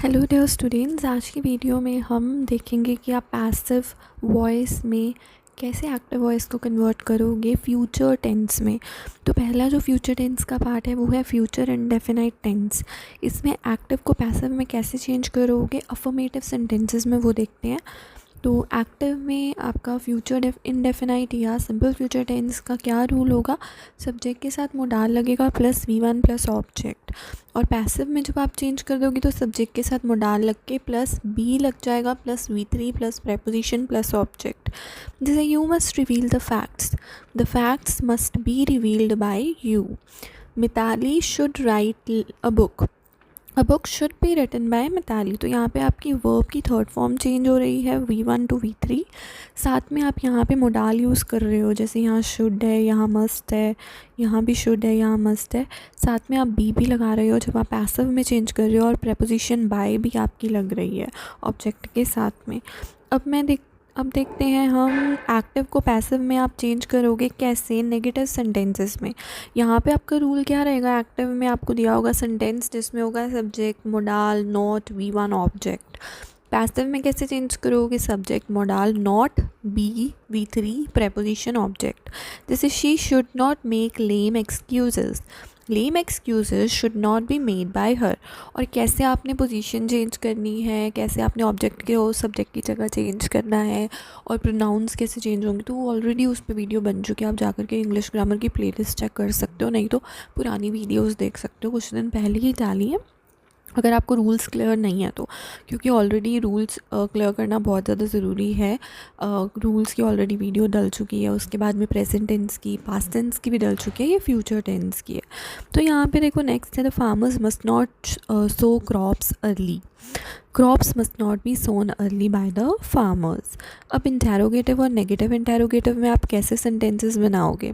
Hello dear students, आज की video में हम देखेंगे कि आप पैसिव वॉइस में कैसे एक्टिव वॉइस को कन्वर्ट करोगे फ्यूचर टेंस में। तो पहला जो फ्यूचर टेंस का पार्ट है वो है फ्यूचर इंडेफिनाइट टेंस। इसमें एक्टिव को पैसिव में कैसे चेंज करोगे अफर्मेटिव सेंटेंसेस में, वो देखते हैं। तो एक्टिव में आपका फ्यूचर इंडेफिनाइट या सिंपल फ्यूचर टेंस का क्या रूल होगा, सब्जेक्ट के साथ मोडाल लगेगा प्लस V1 प्लस ऑब्जेक्ट। और पैसिव में जब आप चेंज कर दोगे तो सब्जेक्ट के साथ मोडाल लग के प्लस बी लग जाएगा plus V3 plus preposition plus object. जैसे you must reveal the facts must be revealed by you. Mitali should write a book should be written by Mitali. तो यहाँ पे आपकी वर्ब की थर्ड फॉर्म चेंज हो रही है V1 टू V3। साथ में आप यहाँ पे मोडाल यूज़ कर रहे हो, जैसे यहाँ शुड है, यहाँ मस्ट है, यहाँ भी शुड है, यहाँ मस्ट है। साथ में आप बी भी लगा रहे हो जब आप पैसिव में चेंज कर रहे हो, और प्रेपोजिशन बाय भी आपकी लग रही है ऑब्जेक्ट के साथ में। अब देखते हैं हम एक्टिव को पैसिव में आप चेंज करोगे कैसे नेगेटिव सेंटेंसेस में। यहाँ पे आपका रूल क्या रहेगा, एक्टिव में आपको दिया होगा सेंटेंस जिसमें होगा subject modal not V1 object. Passive में कैसे चेंज करोगे, subject modal not be V3 preposition object. जैसे she should not make lame excuses, lame excuses should not be made by her. और कैसे आपने पोजीशन चेंज करनी है, कैसे आपने ऑब्जेक्ट के और सब्जेक्ट की जगह चेंज करना है, और प्रोनाउंस कैसे चेंज होंगे, तो ऑलरेडी उस पर वीडियो बन चुकी है। आप जाकर के इंग्लिश ग्रामर की प्लेलिस्ट चेक कर सकते हो, नहीं तो पुरानी वीडियोस देख सकते हो, कुछ दिन पहले ही डाली है अगर आपको रूल्स क्लियर नहीं है तो। क्योंकि ऑलरेडी रूल्स क्लियर करना बहुत ज़्यादा ज़रूरी है। रूल्स की ऑलरेडी वीडियो डल चुकी है, उसके बाद में प्रेजेंट टेंस की, पास्ट टेंस की भी डल चुकी है, ये फ्यूचर टेंस की है। तो यहाँ पे देखो नेक्स्ट है the farmers must not sow crops early. Crops must not be sown early by the farmers. अब इंटेरोगेटिव और नेगेटिव इंटेरोगेटिव में आप कैसे सेंटेंसेस बनाओगे,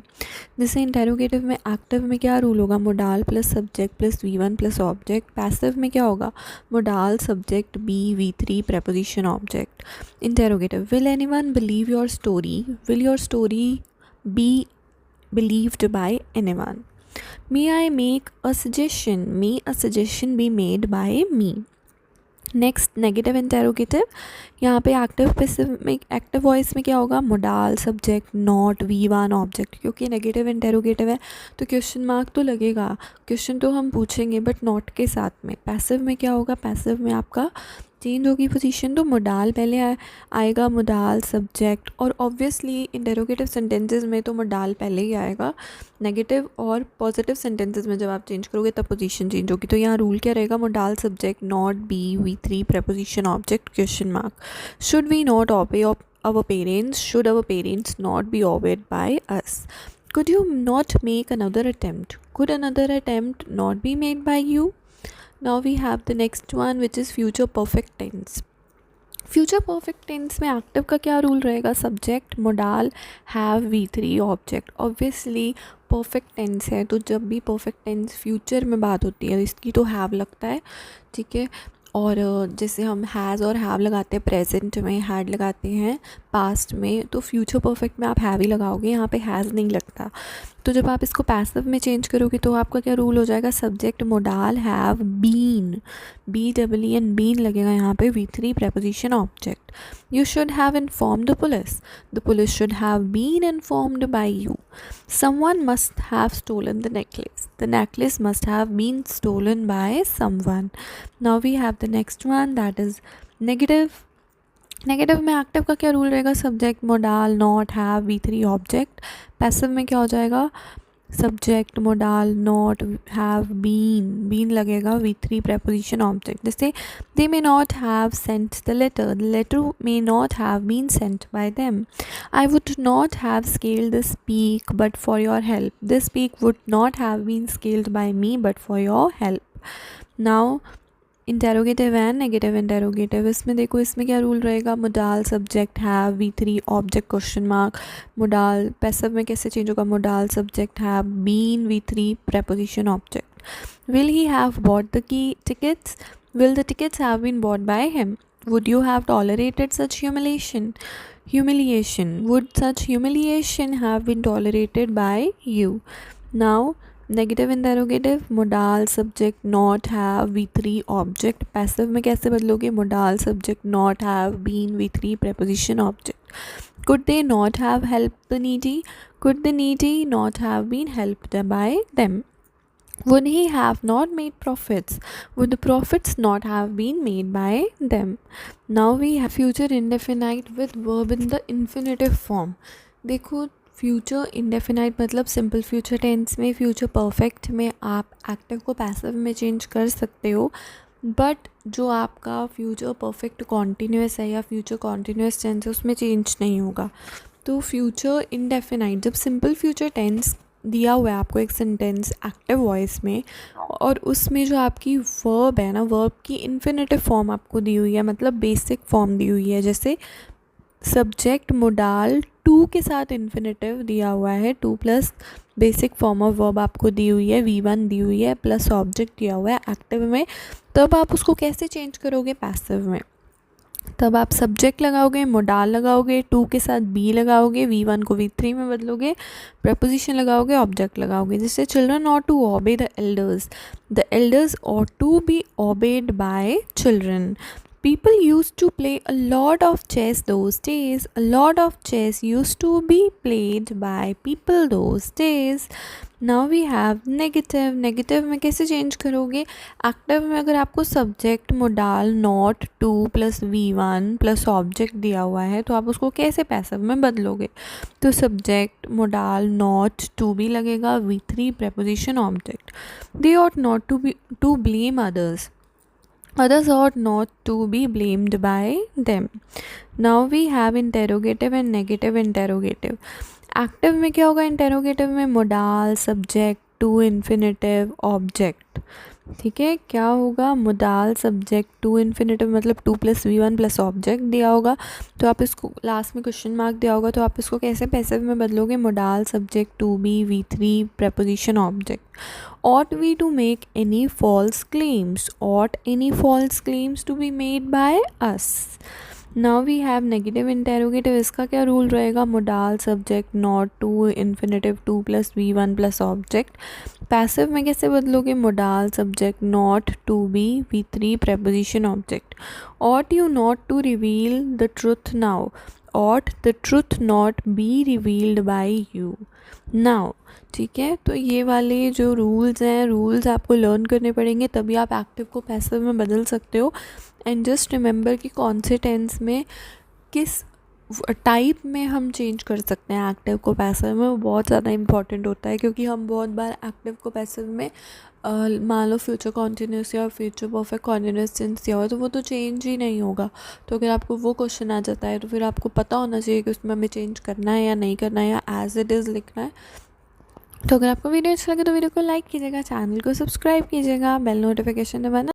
जैसे इंटेरोगेटिव में एक्टिव में क्या रूल होगा, modal plus subject plus V1 plus object. Passive में क्या होगा, modal subject be V3 preposition object. Interrogative, will anyone believe your story, will your story be believed by anyone. May I make a suggestion, may a suggestion be made by me. Next negative interrogative, यहाँ पे active passive में active voice में क्या होगा, modal subject not V1 object. क्योंकि negative interrogative है तो question mark तो लगेगा, क्वेश्चन तो हम पूछेंगे बट नॉट के साथ में। पैसिव में क्या होगा, पैसिव में आपका चेंज होगी पोजीशन, तो मोडाल पहले आएगा, मोडाल सब्जेक्ट। और ऑब्वियसली इंटेरोगेटिव सेंटेंसेस में तो मोडाल पहले ही आएगा। नेगेटिव और पॉजिटिव सेंटेंसेस में जब आप चेंज करोगे तब पोजीशन चेंज होगी। तो यहाँ रूल क्या रहेगा, modal subject not be V3 preposition object question mark. Should we not obey our parents, should our parents not be obeyed by us? Could you not make another attempt, could another attempt not be made by you? Now we have the next one which is future perfect tense. Future perfect tense में active का क्या rule रहेगा, subject modal have V3 object. Obviously perfect tense है तो जब भी perfect tense future में बात होती है इसकी तो हैव लगता है, ठीक है। और जैसे हम हैज़ और हैव लगाते हैं प्रेजेंट में, हैड लगाते हैं पास्ट में, तो फ्यूचर परफेक्ट में आप हैव ही लगाओगे, यहाँ पे हैज़ नहीं लगता। तो जब आप इसको पैसिव में चेंज करोगे तो आपका क्या रूल हो जाएगा, subject modal have been, BEEN been लगेगा यहाँ पे V3 preposition object. You should have informed the police should have been informed by you. Someone must have stolen the necklace must have been stolen by someone. Now we have the next one that is negative. Negative में active का क्या rule रहेगा, subject modal not have V3 object. Passive में क्या हो जाएगा, subject modal not have been लगेगा V3 preposition object. जैसे they may not have sent the letter may not have been sent by them. I would not have scaled this peak but for your help, this peak would not have been scaled by me but for your help. Now interrogative and negative interrogative, इसमें देखो इसमें क्या rule रहेगा, modal subject have V3 object question mark. Modal passive में कैसे change होगा, modal subject have been V3 preposition object. Will he have bought the tickets, will the tickets have been bought by him? Would you have tolerated such humiliation? Would such humiliation have been tolerated by you? Now negative interrogative, modal subject not have V3 object. Passive में कैसे बदलोगे, modal subject not have been V3 preposition object. Could they not have help the needy, could the needy not have been helped by them. Would he have not made profits? Would the profits not have been made by them? Now we have future indefinite with verb in the infinitive form. देखो future indefinite मतलब simple future tense में, future perfect में आप active को passive में change कर सकते हो, बट जो आपका फ्यूचर परफेक्ट कॉन्टीन्यूस है या फ्यूचर कॉन्टीन्यूस टेंस है उसमें चेंज नहीं होगा। तो फ्यूचर इंडेफिनाइट जब सिंपल फ्यूचर टेंस दिया हुआ है आपको एक सेंटेंस एक्टिव वॉइस में, और उसमें जो आपकी वर्ब है ना, वर्ब की इन्फिनेटिव फॉर्म आपको दी हुई है, मतलब बेसिक फॉर्म दी हुई है। जैसे सब्जेक्ट मोडाल टू के साथ इन्फिनेटिव दिया हुआ है, two plus basic form of verb आपको दी हुई है, V1 दी हुई है प्लस ऑब्जेक्ट दिया हुआ है एक्टिव में, तब आप उसको कैसे चेंज करोगे पैसिव में। तब आप सब्जेक्ट लगाओगे, मोडाल लगाओगे, टू के साथ बी लगाओगे, V1 को V3 में बदलोगे, प्रपोजिशन लगाओगे, ऑब्जेक्ट लगाओगे। जैसे children ought to obey the elders ought to be obeyed by children. People used to play a lot of chess those days. A lot of chess used to be played by people those days. Now we have negative. Negative में कैसे change करोगे, active में अगर आपको subject modal not to plus V1 plus object दिया हुआ है तो आप उसको कैसे पैसिव में बदलोगे। तो सब्जेक्ट मोडाल नॉट टू भी लगेगा, V3 preposition object. They ought not to blame others. Others ought not to be blamed by them. Now we have interrogative and negative interrogative. Active में क्या होगा, इंटेरोगेटिव में modal subject to infinitive object. ठीक है, क्या होगा, modal subject to infinitive मतलब to plus V1 plus object दिया होगा, तो आप इसको लास्ट में क्वेश्चन मार्क दिया होगा, तो आप इसको कैसे पैसिव में बदलोगे, modal subject to be V3 preposition object. Ought we to make any false claims? Ought any false claims to be made by us? Now we have negative interrogative. इसका क्या रूल रहेगा, modal subject not to infinitive to plus V1 plus object. Passive में कैसे बदलोगे, modal subject not to be V3 preposition object. Ought you not to reveal the truth now? Ought the truth not be revealed by you now? ठीक है, तो ये वाले जो rules हैं, रूल्स आपको लर्न करने पड़ेंगे, तभी आप एक्टिव को पैसिव में बदल सकते हो। एंड जस्ट रिमेंबर कि कौन से टेंस में किस टाइप में हम चेंज कर सकते हैं एक्टिव को पैसिव में, वो बहुत ज़्यादा इंपॉर्टेंट होता है, क्योंकि हम बहुत बार एक्टिव को पैसिव में मान लो फ्यूचर कॉन्टीन्यूस या फ्यूचर परफेक्ट कॉन्टीन्यूस टेंस दिया हो तो वो तो चेंज ही नहीं होगा। तो अगर आपको वो क्वेश्चन आ जाता है तो फिर आपको पता होना चाहिए कि उसमें हमें चेंज करना है या नहीं करना है, या एज इट इज़ लिखना है। तो अगर आपको वीडियो अच्छा लगे तो वीडियो को लाइक कीजिएगा, चैनल को सब्सक्राइब कीजिएगा, बेल नोटिफिकेशन दबाना